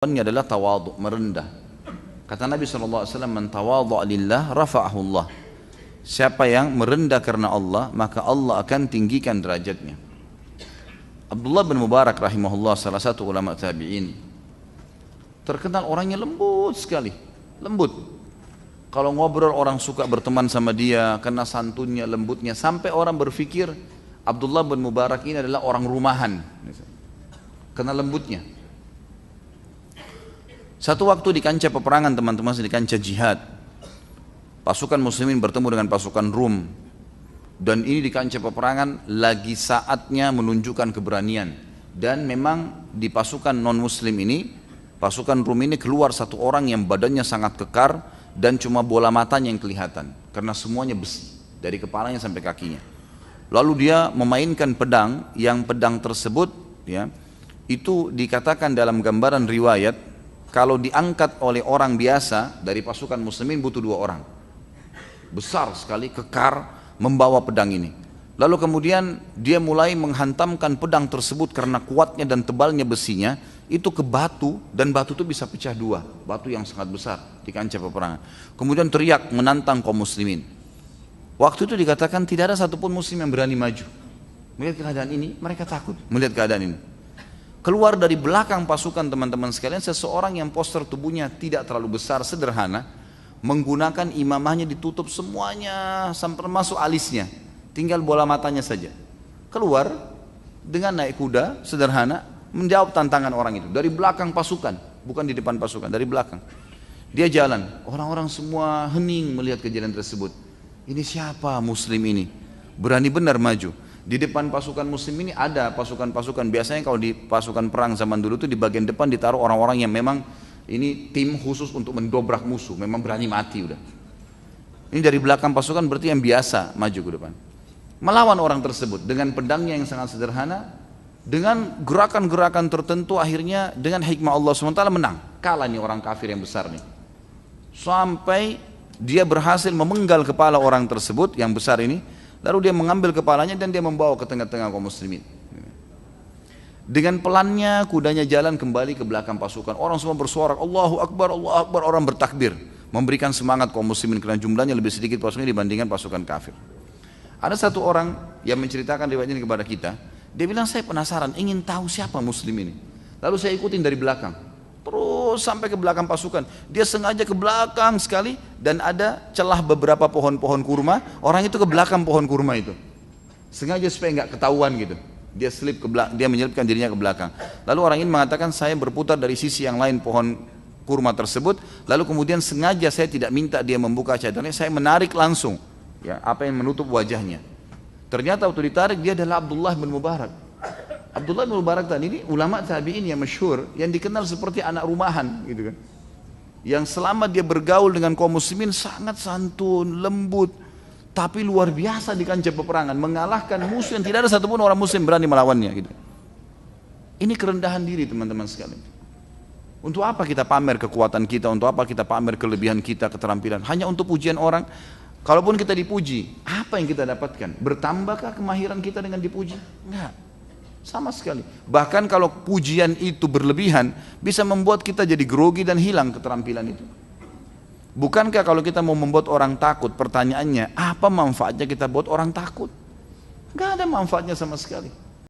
Ini adalah tawadhu, merendah. Kata Nabi SAW, man tawadhu lillah rafa'ahu Allah. Siapa yang merendah karena Allah, maka Allah akan tinggikan derajatnya. Abdullah bin Mubarak rahimahullah, salah satu ulama tabi'in, terkenal orangnya lembut sekali, lembut. Kalau ngobrol orang suka berteman sama dia, karena santunnya, lembutnya, sampai orang berpikir Abdullah bin Mubarak ini adalah orang rumahan, karena lembutnya. Satu waktu di kancah peperangan, teman-teman, di kancah jihad, pasukan muslimin bertemu dengan pasukan Rum, dan ini di kancah peperangan lagi saatnya menunjukkan keberanian. Dan memang di pasukan non muslim ini, pasukan Rum ini keluar satu orang yang badannya sangat kekar dan cuma bola matanya yang kelihatan karena semuanya besi dari kepalanya sampai kakinya. Lalu dia memainkan pedang, yang pedang tersebut ya, itu dikatakan dalam gambaran riwayat, kalau diangkat oleh orang biasa dari pasukan muslimin butuh 2 orang. Besar sekali, kekar, membawa pedang ini. Lalu kemudian dia mulai menghantamkan pedang tersebut karena kuatnya dan tebalnya besinya, itu ke batu, dan batu itu bisa pecah 2, batu yang sangat besar di kancah peperangan. Kemudian teriak menantang kaum muslimin. Waktu itu dikatakan tidak ada satupun muslim yang berani maju. Melihat keadaan ini, mereka takut melihat keadaan ini. Keluar dari belakang pasukan, teman-teman sekalian, seseorang yang postur tubuhnya tidak terlalu besar, sederhana, menggunakan imamahnya ditutup semuanya sampai masuk alisnya, tinggal bola matanya saja. Keluar dengan naik kuda, sederhana, menjawab tantangan orang itu dari belakang pasukan, bukan di depan pasukan, dari belakang. Dia jalan, orang-orang semua hening melihat kejadian tersebut. Ini siapa muslim ini? Berani benar maju. Di depan pasukan muslim ini ada pasukan-pasukan, biasanya kalau di pasukan perang zaman dulu itu di bagian depan ditaruh orang-orang yang memang ini tim khusus untuk mendobrak musuh, memang berani mati udah. Ini dari belakang pasukan berarti yang biasa maju ke depan. Melawan orang tersebut dengan pedangnya yang sangat sederhana, dengan gerakan-gerakan tertentu, akhirnya dengan hikmah Allah SWT menang. Kalah nih orang kafir yang besar nih. Sampai dia berhasil memenggal kepala orang tersebut yang besar ini. Lalu dia mengambil kepalanya dan dia membawa ke tengah-tengah kaum muslimin. Dengan pelannya kudanya jalan kembali ke belakang pasukan. Orang semua bersorak, Allahu Akbar, Allahu Akbar. Orang bertakbir, memberikan semangat kaum muslimin karena jumlahnya lebih sedikit pasukannya dibandingkan pasukan kafir. Ada satu orang yang menceritakan riwayat ini kepada kita. Dia bilang, saya penasaran, ingin tahu siapa muslim ini. Lalu saya ikutin dari belakang, terus sampai ke belakang pasukan. Dia sengaja ke belakang sekali, dan ada celah beberapa pohon-pohon kurma. Orang itu ke belakang pohon kurma itu, sengaja supaya nggak ketahuan gitu. Dia selip ke belakang, dia menyelipkan dirinya ke belakang. Lalu orang ini mengatakan, saya berputar dari sisi yang lain pohon kurma tersebut. Lalu kemudian sengaja saya tidak minta dia membuka cadarnya, saya menarik langsung ya, apa yang menutup wajahnya. Ternyata waktu ditarik, dia adalah Abdullah bin Mubarak. Abdullah bin Mubarak tadi ini ulama tabi'in yang masyhur, yang dikenal seperti anak rumahan gitu kan. Yang selama dia bergaul dengan kaum muslimin sangat santun, lembut, tapi luar biasa di kancah peperangan, mengalahkan musuh yang tidak ada satupun orang muslim berani melawannya gitu. Ini kerendahan diri, teman-teman sekalian. Untuk apa kita pamer kekuatan kita, untuk apa kita pamer kelebihan kita, keterampilan? Hanya untuk pujian orang. Kalaupun kita dipuji, apa yang kita dapatkan? Bertambahkah kemahiran kita dengan dipuji? Enggak, sama sekali. Bahkan kalau pujian itu berlebihan, bisa membuat kita jadi grogi dan hilang keterampilan itu. Bukankah kalau kita mau membuat orang takut, pertanyaannya, apa manfaatnya kita buat orang takut? Enggak ada manfaatnya sama sekali.